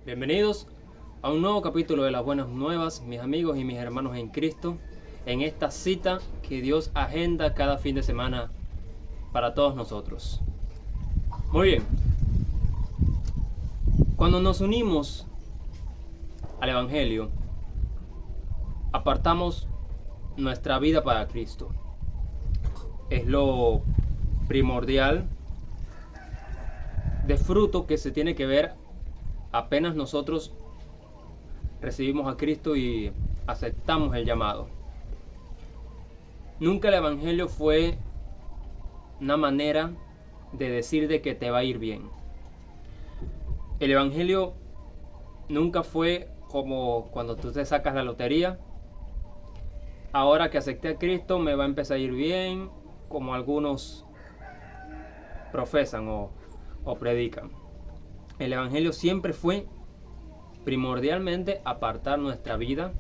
Bienvenidos a un nuevo capítulo de Las Buenas Nuevas, mis amigos y mis hermanos en Cristo, en esta cita que Dios agenda cada fin de semana para todos nosotros. Muy bien, cuando nos unimos al Evangelio, apartamos nuestra vida para Cristo. Es lo primordial de fruto que se tiene que ver apenas nosotros recibimos a Cristo y aceptamos el llamado. Nunca el Evangelio fue una manera de decir de que te va a ir bien. El Evangelio nunca fue como cuando tú te sacas la lotería. Ahora que acepté a Cristo me va a empezar a ir bien, como algunos profesan o predican. El Evangelio siempre fue primordialmente apartar nuestra vida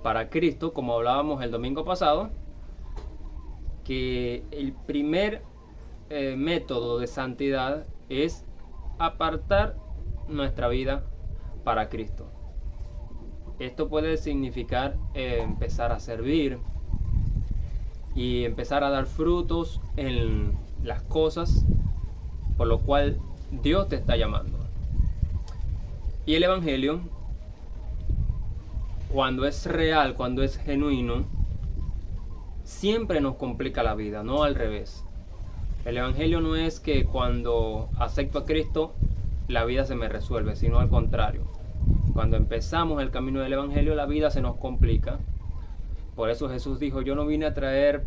para Cristo, como hablábamos el domingo pasado, que el primer método de santidad es apartar nuestra vida para Cristo. Esto puede significar empezar a servir y empezar a dar frutos en las cosas por lo cual Dios te está llamando. Y el Evangelio, cuando es real, cuando es genuino, siempre nos complica la vida, no al revés. El Evangelio no es que cuando acepto a Cristo la vida se me resuelve, sino al contrario. Cuando empezamos el camino del Evangelio, la vida se nos complica. Por eso Jesús dijo: yo no vine a traer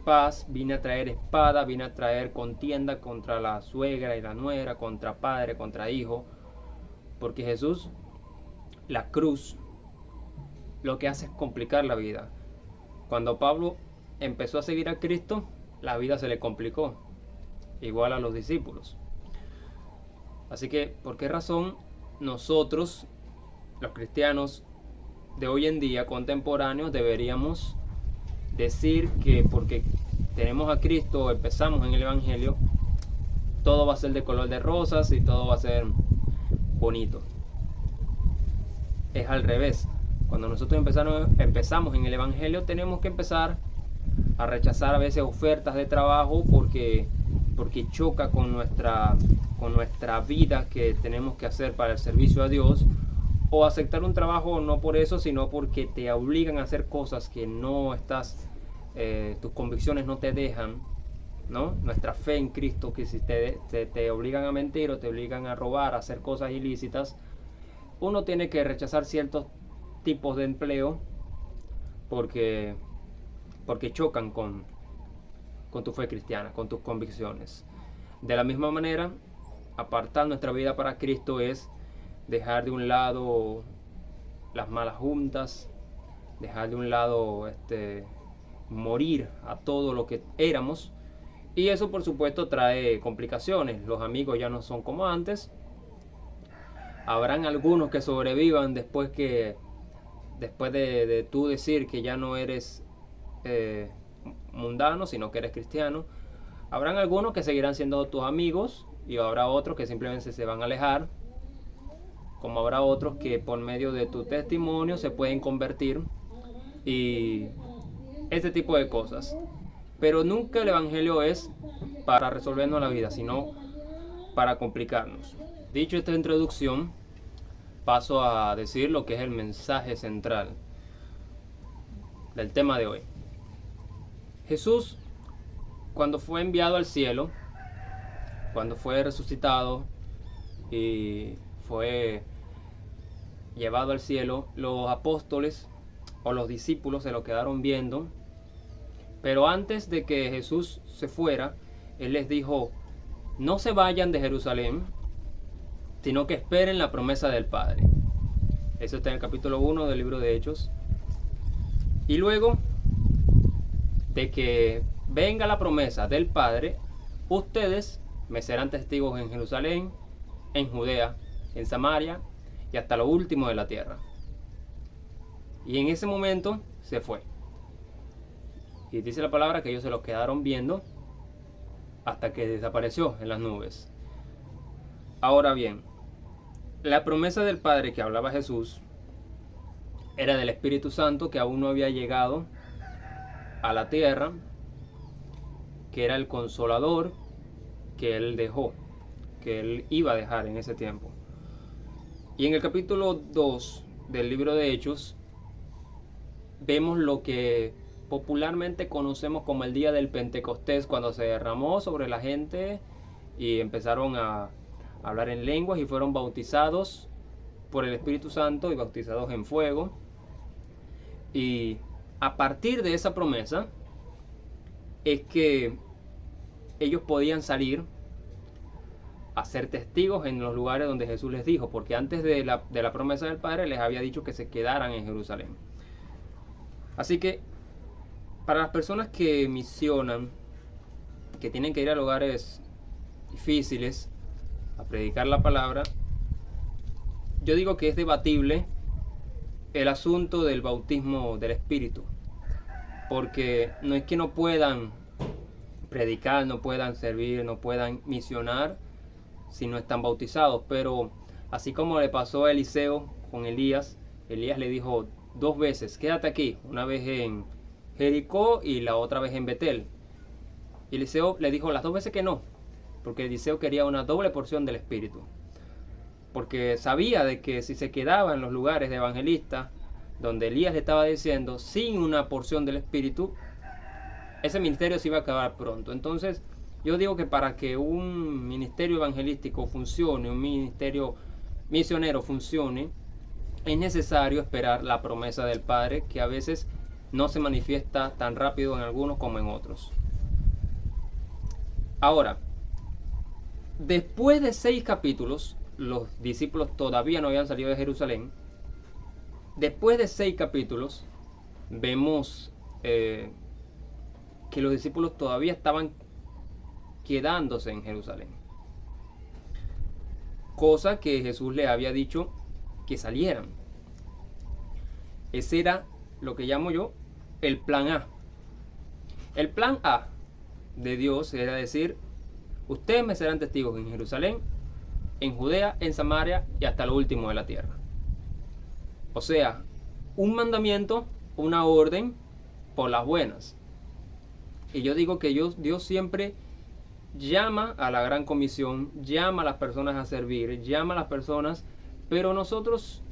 paz, vine a traer espada, vine a traer contienda contra la suegra y la nuera, contra padre, contra hijo. Porque Jesús, la cruz, lo que hace es complicar la vida. Cuando Pablo empezó a seguir a Cristo, la vida se le complicó, igual a los discípulos. Así que, ¿por qué razón nosotros, los cristianos de hoy en día, contemporáneos, deberíamos decir que porque tenemos a Cristo, empezamos en el Evangelio, todo va a ser de color de rosas y todo va a ser bonito? Es al revés. Cuando nosotros empezamos en el Evangelio, tenemos que empezar a rechazar a veces ofertas de trabajo porque choca con nuestra vida que tenemos que hacer para el servicio a Dios, o aceptar un trabajo no por eso, sino porque te obligan a hacer cosas que no estás, tus convicciones no te dejan, ¿no? Nuestra fe en Cristo, que si te obligan a mentir o te obligan a robar, a hacer cosas ilícitas, uno tiene que rechazar ciertos tipos de empleo porque chocan con tu fe cristiana, con tus convicciones. De la misma manera, apartar nuestra vida para Cristo es dejar de un lado las malas juntas, dejar de un lado morir a todo lo que éramos, y eso por supuesto trae complicaciones. Los amigos ya no son como antes. Habrán algunos que sobrevivan después de tú decir que ya no eres mundano, sino que eres cristiano. Habrán algunos que seguirán siendo tus amigos y habrá otros que simplemente se van a alejar, como habrá otros que por medio de tu testimonio se pueden convertir y este tipo de cosas. Pero nunca el Evangelio es para resolvernos la vida, sino para complicarnos. Dicho esta introducción, paso a decir lo que es el mensaje central del tema de hoy. Jesús, cuando fue enviado al cielo, cuando fue resucitado y fue llevado al cielo, los apóstoles o los discípulos se lo quedaron viendo. Pero antes de que Jesús se fuera, Él les dijo, no se vayan de Jerusalén, sino que esperen la promesa del Padre. Eso está en el capítulo 1 del libro de Hechos. Y luego de que venga la promesa del Padre, ustedes me serán testigos en Jerusalén, en Judea, en Samaria y hasta lo último de la tierra. Y en ese momento se fue. Y dice la palabra que ellos se los quedaron viendo hasta que desapareció en las nubes. Ahora bien, la promesa del Padre que hablaba Jesús era del Espíritu Santo que aún no había llegado a la tierra, que era el Consolador que Él dejó, que Él iba a dejar en ese tiempo. Y en el capítulo 2 del libro de Hechos vemos lo que popularmente conocemos como el día del Pentecostés, cuando se derramó sobre la gente y empezaron a hablar en lenguas y fueron bautizados por el Espíritu Santo y bautizados en fuego. Y a partir de esa promesa es que ellos podían salir a ser testigos en los lugares donde Jesús les dijo, porque antes de la promesa del Padre les había dicho que se quedaran en Jerusalén. Así que para las personas que misionan, que tienen que ir a lugares difíciles a predicar la palabra, yo digo que es debatible el asunto del bautismo del Espíritu, porque no es que no puedan predicar, no puedan servir, no puedan misionar si no están bautizados, pero así como le pasó a Eliseo con Elías, Elías le dijo 2 veces, quédate aquí, una vez en Jericó y la otra vez en Betel. Y Eliseo le dijo las 2 veces que no, porque Eliseo quería una doble porción del Espíritu, porque sabía de que si se quedaba en los lugares de evangelista donde Elías le estaba diciendo sin una porción del Espíritu, ese ministerio se iba a acabar pronto. Entonces yo digo que para que un ministerio evangelístico funcione, un ministerio misionero funcione, es necesario esperar la promesa del Padre, que a veces no se manifiesta tan rápido en algunos como en otros. Ahora, después de 6 capítulos, los discípulos todavía no habían salido de Jerusalén. Después de 6 capítulos, vemos que los discípulos todavía estaban quedándose en Jerusalén. Cosa que Jesús les había dicho que salieran. Ese era lo que llamo yo el plan A. El plan A de Dios era decir, ustedes me serán testigos en Jerusalén, en Judea, en Samaria y hasta lo último de la tierra. O sea, un mandamiento, una orden por las buenas. Y yo digo que Dios siempre llama a la gran comisión, llama a las personas a servir, llama a las personas, pero nosotros,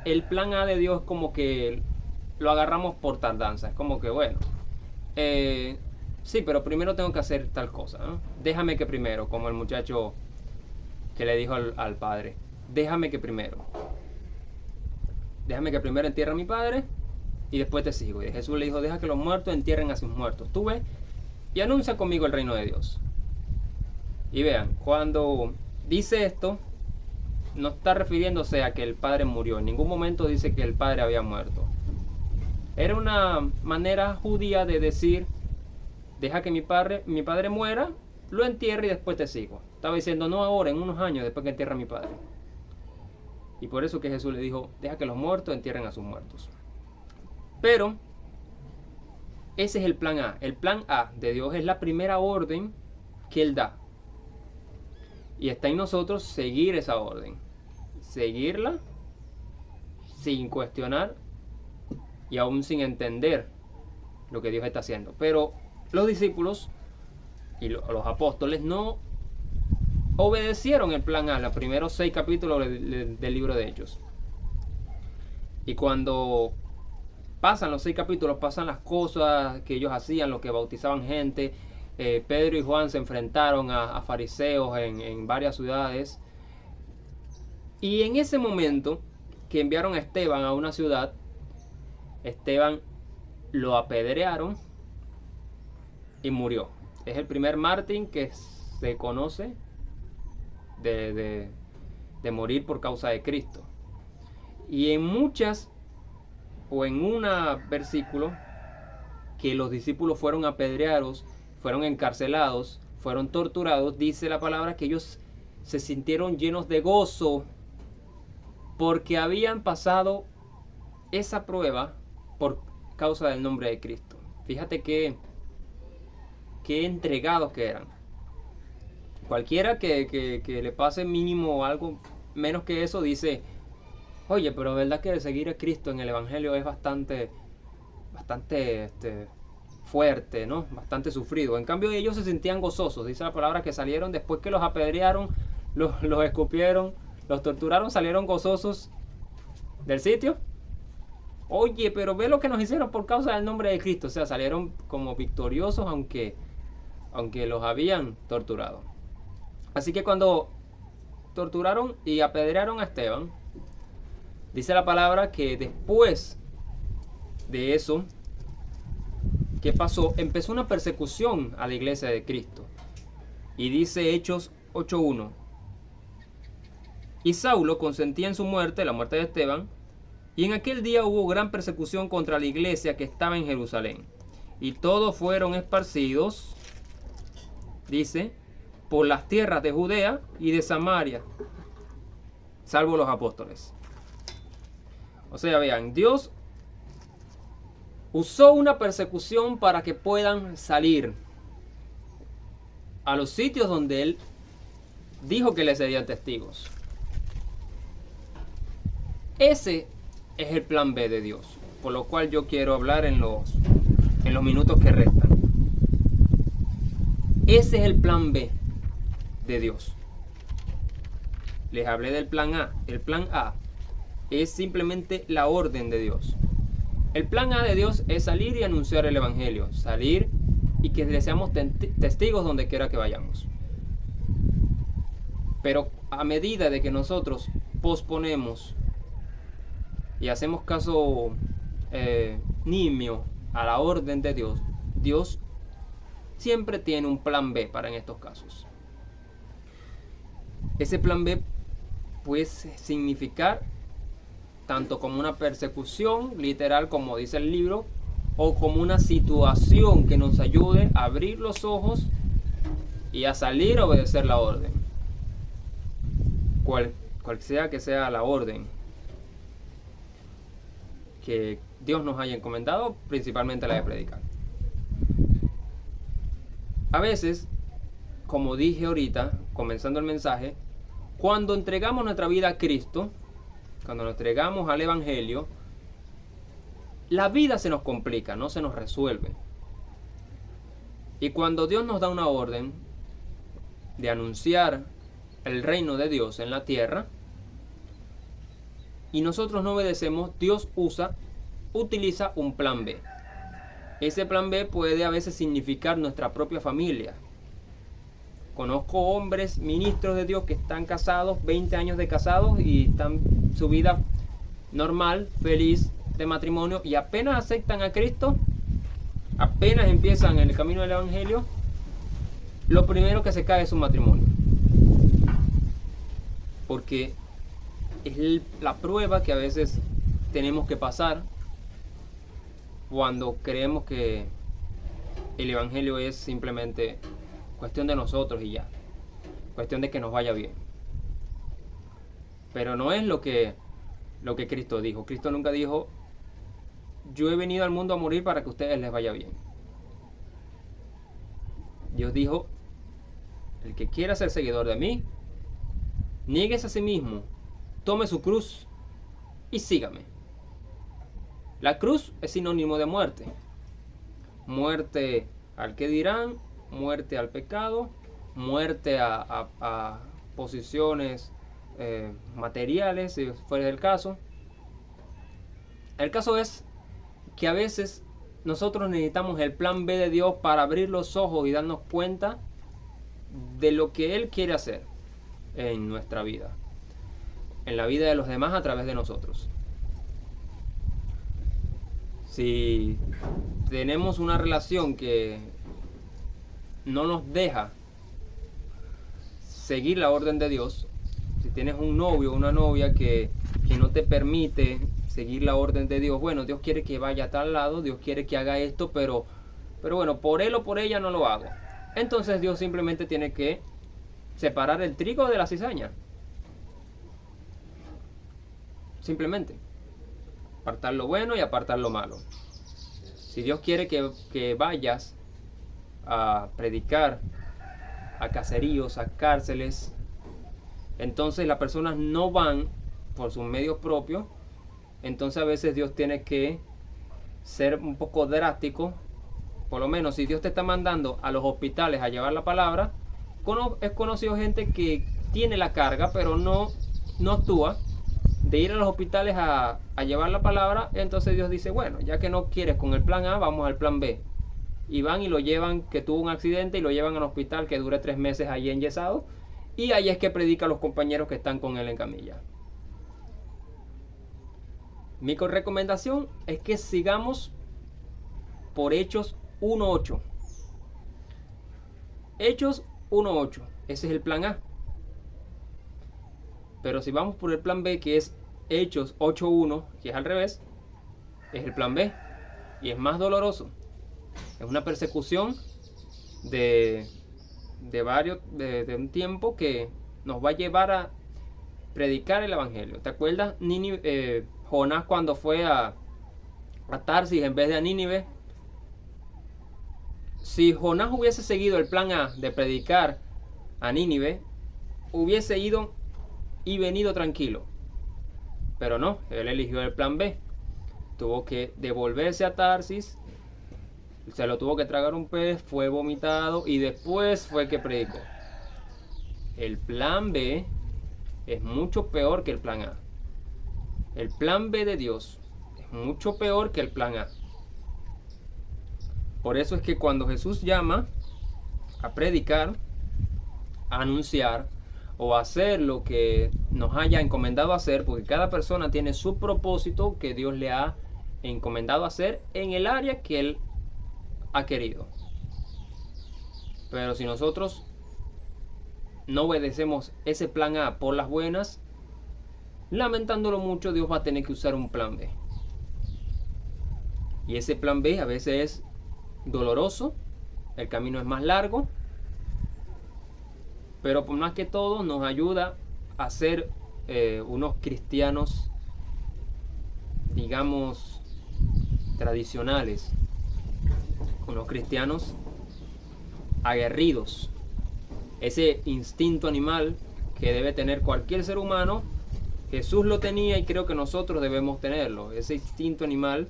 el plan A de Dios como que lo agarramos por tardanza. Es como que bueno, sí, pero primero tengo que hacer tal cosa, ¿no? Déjame que primero, como el muchacho que le dijo al padre, déjame que primero entierre a mi padre y después te sigo. Y Jesús le dijo, deja que los muertos entierren a sus muertos. Tú ve y anuncia conmigo el reino de Dios. Y vean, cuando dice esto, no está refiriéndose a que el padre murió. En ningún momento dice que el padre había muerto. Era una manera judía de decir, deja que mi padre muera, lo entierre y después te sigo. Estaba diciendo, no ahora, en unos años después que entierre a mi padre. Y por eso que Jesús le dijo, deja que los muertos entierren a sus muertos. Pero ese es el plan A. El plan A de Dios es la primera orden que Él da. Y está en nosotros seguir esa orden. Seguirla sin cuestionar y aún sin entender lo que Dios está haciendo. Pero los discípulos y los apóstoles no obedecieron el plan A, los primeros 6 capítulos del libro de Hechos. Y cuando pasan los 6 capítulos, pasan las cosas que ellos hacían, lo que bautizaban gente. Pedro y Juan se enfrentaron a fariseos en varias ciudades. Y en ese momento que enviaron a Esteban a una ciudad, Esteban lo apedrearon y murió. Es el primer mártir que se conoce de morir por causa de Cristo. Y en muchas, o en un versículo, que los discípulos fueron apedreados, fueron encarcelados, fueron torturados, dice la palabra que ellos se sintieron llenos de gozo porque habían pasado esa prueba por causa del nombre de Cristo. Fíjate qué entregados que eran. Cualquiera que le pase mínimo algo menos que eso dice, oye, pero verdad que seguir a Cristo en el Evangelio es bastante fuerte, ¿no? Bastante sufrido. En cambio ellos se sentían gozosos. Dice la palabra que salieron después que los apedrearon, los escupieron, los torturaron, salieron gozosos del sitio. Oye, pero ve lo que nos hicieron por causa del nombre de Cristo. O sea, salieron como victoriosos aunque los habían torturado. Así que cuando torturaron y apedrearon a Esteban, dice la palabra que después de eso, ¿qué pasó? Empezó una persecución a la iglesia de Cristo. Y dice Hechos 8:1. Y Saulo consentía en su muerte, la muerte de Esteban, y en aquel día hubo gran persecución contra la iglesia que estaba en Jerusalén. Y todos fueron esparcidos, dice, por las tierras de Judea y de Samaria, salvo los apóstoles. O sea, vean, Dios usó una persecución para que puedan salir a los sitios donde Él dijo que les serían testigos. Ese es el plan B de Dios, por lo cual yo quiero hablar en los minutos que restan. Ese es el plan B de Dios. Les hablé del plan A. El plan A es simplemente la orden de Dios. El plan A de Dios es salir y anunciar el Evangelio. Salir y que le seamos testigos donde quiera que vayamos. Pero a medida de que nosotros posponemos y hacemos caso nimio a la orden de Dios, Dios siempre tiene un plan B para en estos casos. Ese plan B puede significar tanto como una persecución literal, como dice el libro, o como una situación que nos ayude a abrir los ojos y a salir a obedecer la orden. Cual sea que sea la orden que Dios nos haya encomendado, principalmente la de predicar. A veces, como dije ahorita, comenzando el mensaje, cuando entregamos nuestra vida a Cristo, cuando nos entregamos al Evangelio, la vida se nos complica, no se nos resuelve. Y cuando Dios nos da una orden de anunciar el reino de Dios en la tierra, y nosotros no obedecemos, Dios utiliza un plan B. Ese plan B puede a veces significar nuestra propia familia. Conozco hombres, ministros de Dios que están casados, 20 años de casados y están su vida normal, feliz de matrimonio, y apenas aceptan a Cristo, apenas empiezan en el camino del Evangelio, lo primero que se cae es su matrimonio. Porque es la prueba que a veces tenemos que pasar cuando creemos que el Evangelio es simplemente cuestión de nosotros y ya, cuestión de que nos vaya bien. Pero no es lo que Cristo dijo. Cristo nunca dijo: yo he venido al mundo a morir para que a ustedes les vaya bien. Dios dijo: el que quiera ser seguidor de mí, niéguese a sí mismo, tome su cruz y sígame. La cruz es sinónimo de muerte. Muerte al que dirán, muerte al pecado, muerte a posiciones materiales, si fuera el caso. El caso es que a veces nosotros necesitamos el plan B de Dios para abrir los ojos y darnos cuenta de lo que Él quiere hacer en nuestra vida. en la vida de los demás a través de nosotros. Si tenemos una relación que no nos deja seguir la orden de Dios, si tienes un novio o una novia que no te permite seguir la orden de Dios, bueno, Dios quiere que vaya a tal lado, Dios quiere que haga esto, pero bueno, por él o por ella no lo hago. Entonces Dios simplemente tiene que separar el trigo de la cizaña. Simplemente apartar lo bueno y apartar lo malo. Si Dios quiere que vayas a predicar a caseríos, a cárceles, entonces las personas no van por sus medios propios. Entonces a veces Dios tiene que ser un poco drástico. Por lo menos si Dios te está mandando a los hospitales a llevar la palabra, es conocido gente que tiene la carga pero no actúa de ir a los hospitales a llevar la palabra. Entonces Dios dice, bueno, ya que no quieres con el plan A, vamos al plan B. Y van y lo llevan, que tuvo un accidente, y lo llevan al hospital, que dure 3 meses allí enyesado, y ahí es que predica a los compañeros que están con él en camilla. Mi recomendación es que sigamos por Hechos 1.8. Hechos 1.8, ese es el plan A. Pero si vamos por el plan B, que es Hechos 8.1, que es al revés, es el plan B, y es más doloroso. Es una persecución de un tiempo que nos va a llevar a predicar el evangelio. ¿Te acuerdas Jonás cuando fue a Tarsis en vez de a Nínive? Si Jonás hubiese seguido el plan A de predicar a Nínive, hubiese ido y venido tranquilo. Pero no, él eligió el plan B. Tuvo que devolverse a Tarsis, se lo tuvo que tragar un pez, fue vomitado y después fue que predicó. El plan B es mucho peor que el plan A. El plan B de Dios es mucho peor que el plan A. Por eso es que cuando Jesús llama a predicar, a anunciar o a hacer lo que nos haya encomendado hacer, porque cada persona tiene su propósito que Dios le ha encomendado hacer en el área que Él ha querido. Pero si nosotros no obedecemos ese plan A por las buenas, lamentándolo mucho, Dios va a tener que usar un plan B. Y ese plan B a veces es doloroso, el camino es más largo, pero por más que todo nos ayuda a ser unos cristianos, digamos, tradicionales, unos cristianos aguerridos. Ese instinto animal que debe tener cualquier ser humano, Jesús lo tenía y creo que nosotros debemos tenerlo. Ese instinto animal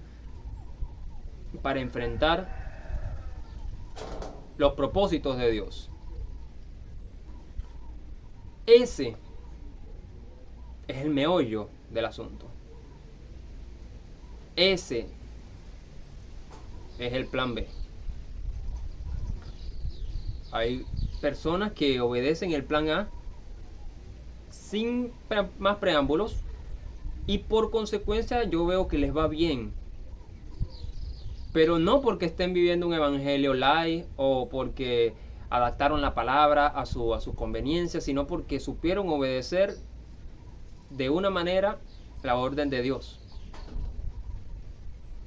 para enfrentar los propósitos de Dios. Ese es el meollo del asunto. Ese es el plan B. Hay personas que obedecen el plan A sin más preámbulos y por consecuencia yo veo que les va bien. Pero no porque estén viviendo un evangelio light o porque adaptaron la palabra a su conveniencia, sino porque supieron obedecer de una manera la orden de Dios.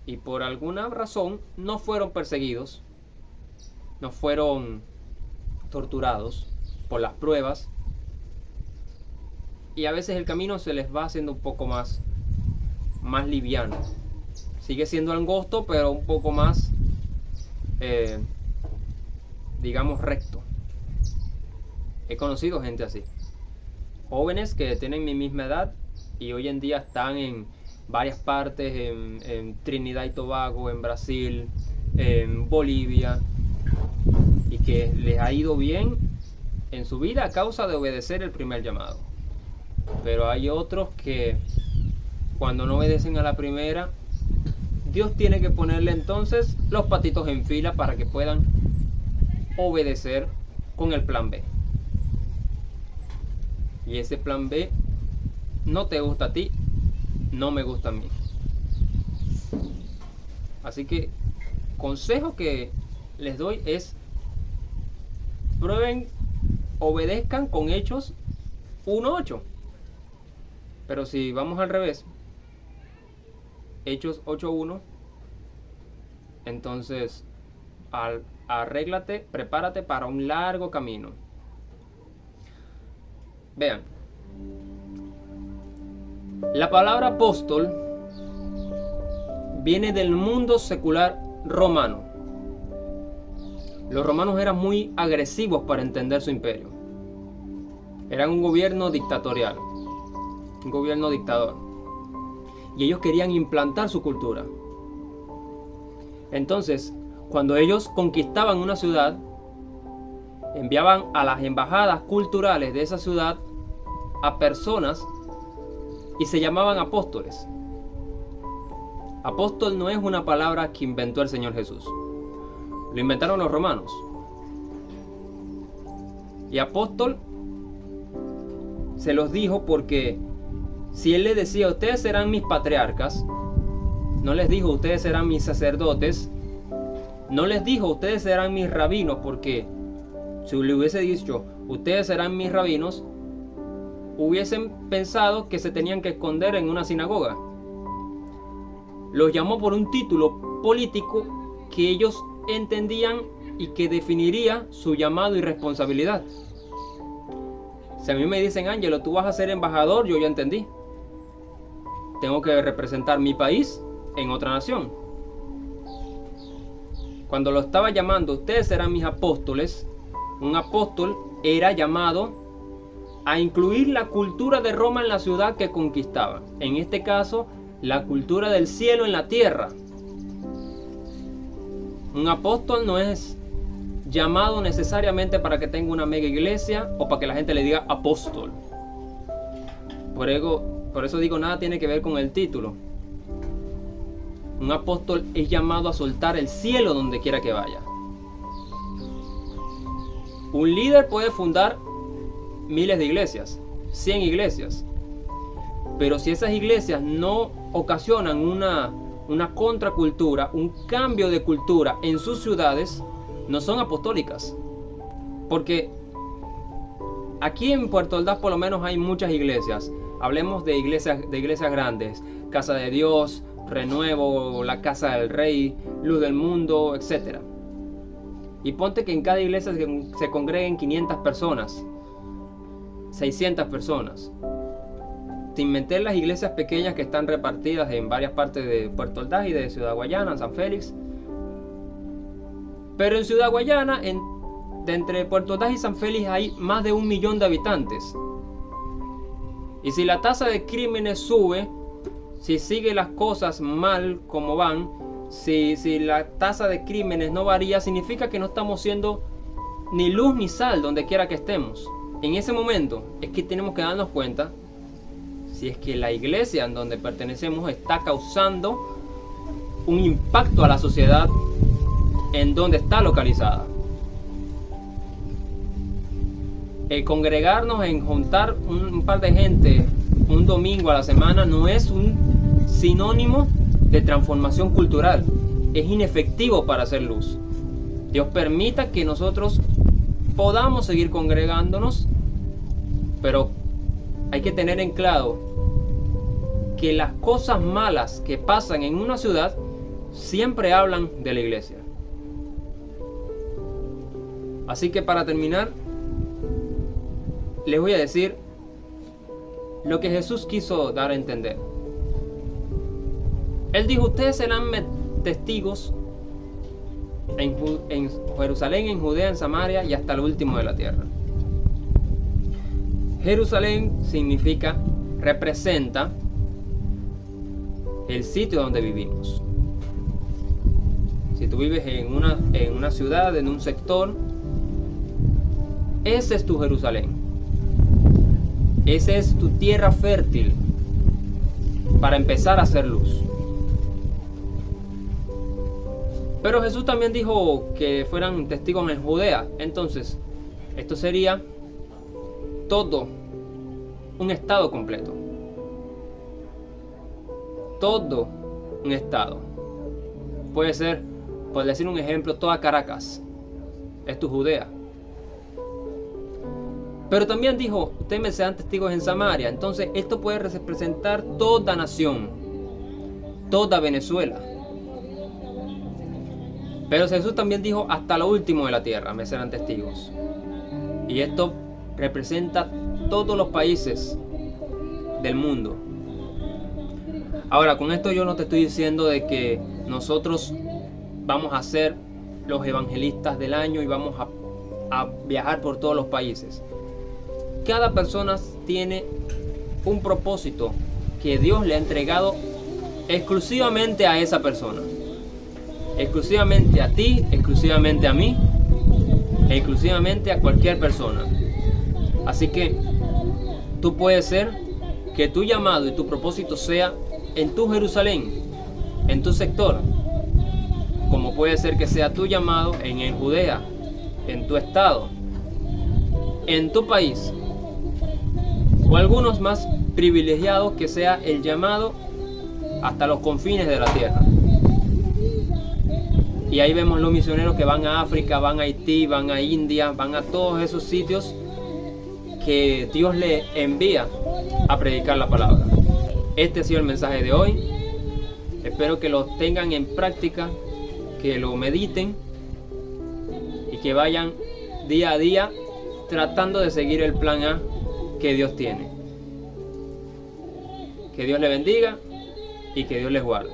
Y por alguna razón no fueron perseguidos, no fueron torturados por las pruebas. Y a veces el camino se les va haciendo un poco más liviano. Sigue siendo angosto, pero un poco más, digamos, recto. He conocido gente así. Jóvenes que tienen mi misma edad y hoy en día están en varias partes, en Trinidad y Tobago, en Brasil, en Bolivia, y que les ha ido bien en su vida a causa de obedecer el primer llamado. Pero hay otros que cuando no obedecen a la primera, Dios tiene que ponerle entonces los patitos en fila para que puedan obedecer con el plan B. Y ese plan B no te gusta a ti, no me gusta a mí. Así que consejo que les doy es: prueben, obedezcan con Hechos 1:8. Pero si vamos al revés, Hechos 8:1, entonces arréglate, prepárate para un largo camino. Vean, la palabra apóstol viene del mundo secular romano. Los romanos eran muy agresivos para entender su imperio. Eran un gobierno dictatorial, un gobierno dictador. Y ellos querían implantar su cultura. Entonces, cuando ellos conquistaban una ciudad, enviaban a las embajadas culturales de esa ciudad a personas y se llamaban apóstoles. Apóstol no es una palabra que inventó el Señor Jesús. Lo inventaron los romanos. Y apóstol se los dijo porque si él les decía, ustedes serán mis patriarcas, no les dijo, ustedes serán mis sacerdotes, no les dijo, ustedes serán mis rabinos, porque si le hubiese dicho, ustedes serán mis rabinos, hubiesen pensado que se tenían que esconder en una sinagoga. Los llamó por un título político que ellos entendían y que definiría su llamado y responsabilidad. Si a mí me dicen, Ángelo, tú vas a ser embajador, yo ya entendí. Tengo que representar mi país en otra nación. Cuando lo estaba llamando, ustedes serán mis apóstoles, un apóstol era llamado a incluir la cultura de Roma en la ciudad que conquistaba. En este caso, la cultura del cielo en la tierra. Un apóstol no es llamado necesariamente para que tenga una mega iglesia o para que la gente le diga apóstol. Por eso digo, nada tiene que ver con el título. Un apóstol es llamado a soltar el cielo donde quiera que vaya. Un líder puede fundar miles de iglesias, 100 iglesias. Pero si esas iglesias no ocasionan una contracultura, un cambio de cultura en sus ciudades, no son apostólicas. Porque aquí en Puerto Ordaz por lo menos hay muchas iglesias. Hablemos de iglesias grandes, Casa de Dios, Renuevo, la Casa del Rey, Luz del Mundo, etc. Y ponte que en cada iglesia se congreguen 500 personas, 600 personas. Sin meter las iglesias pequeñas que están repartidas en varias partes de Puerto Ordaz y de Ciudad Guayana, San Félix. Pero en Ciudad Guayana, de entre Puerto Ordaz y San Félix hay más de 1 millón de habitantes. Y si la tasa de crímenes sube, si sigue las cosas mal como van, si la tasa de crímenes no varía, significa que no estamos siendo ni luz ni sal donde quiera que estemos. En ese momento es que tenemos que darnos cuenta si es que la iglesia en donde pertenecemos está causando un impacto a la sociedad en donde está localizada. El congregarnos en juntar un par de gente un domingo a la semana no es un sinónimo de transformación cultural. Es inefectivo para hacer luz. Dios permita que nosotros podamos seguir congregándonos, pero hay que tener en claro que las cosas malas que pasan en una ciudad siempre hablan de la iglesia. Así que para terminar, les voy a decir lo que Jesús quiso dar a entender. Él dijo, ustedes serán testigos en Jerusalén, en Judea, en Samaria y hasta lo último de la tierra. Jerusalén representa el sitio donde vivimos. Si tú vives en una ciudad, en un sector, ese es tu Jerusalén. Esa es tu tierra fértil para empezar a hacer luz. Pero Jesús también dijo que fueran testigos en Judea. Entonces, esto sería todo un estado completo. todo un estado. Puede ser, por decir un ejemplo, toda Caracas es tu Judea. Pero también dijo, ustedes me serán testigos en Samaria. Entonces esto puede representar toda nación, toda Venezuela. Pero Jesús también dijo, hasta lo último de la tierra me serán testigos. Y esto representa todos los países del mundo. Ahora, con esto yo no te estoy diciendo de que nosotros vamos a ser los evangelistas del año y vamos a viajar por todos los países. Cada persona tiene un propósito que Dios le ha entregado exclusivamente a esa persona. Exclusivamente a ti, exclusivamente a mí, exclusivamente a cualquier persona. Así que tú puedes ser que tu llamado y tu propósito sea en tu Jerusalén, en tu sector, como puede ser que sea tu llamado en Judea, en tu estado, en tu país, o algunos más privilegiados que sea el llamado hasta los confines de la tierra. Y ahí vemos los misioneros que van a África, van a Haití, van a India, van a todos esos sitios que Dios le envía a predicar la palabra. Este ha sido el mensaje de hoy. Espero que lo tengan en práctica, que lo mediten y que vayan día a día tratando de seguir el plan A que Dios tiene. Que Dios les bendiga y que Dios les guarde.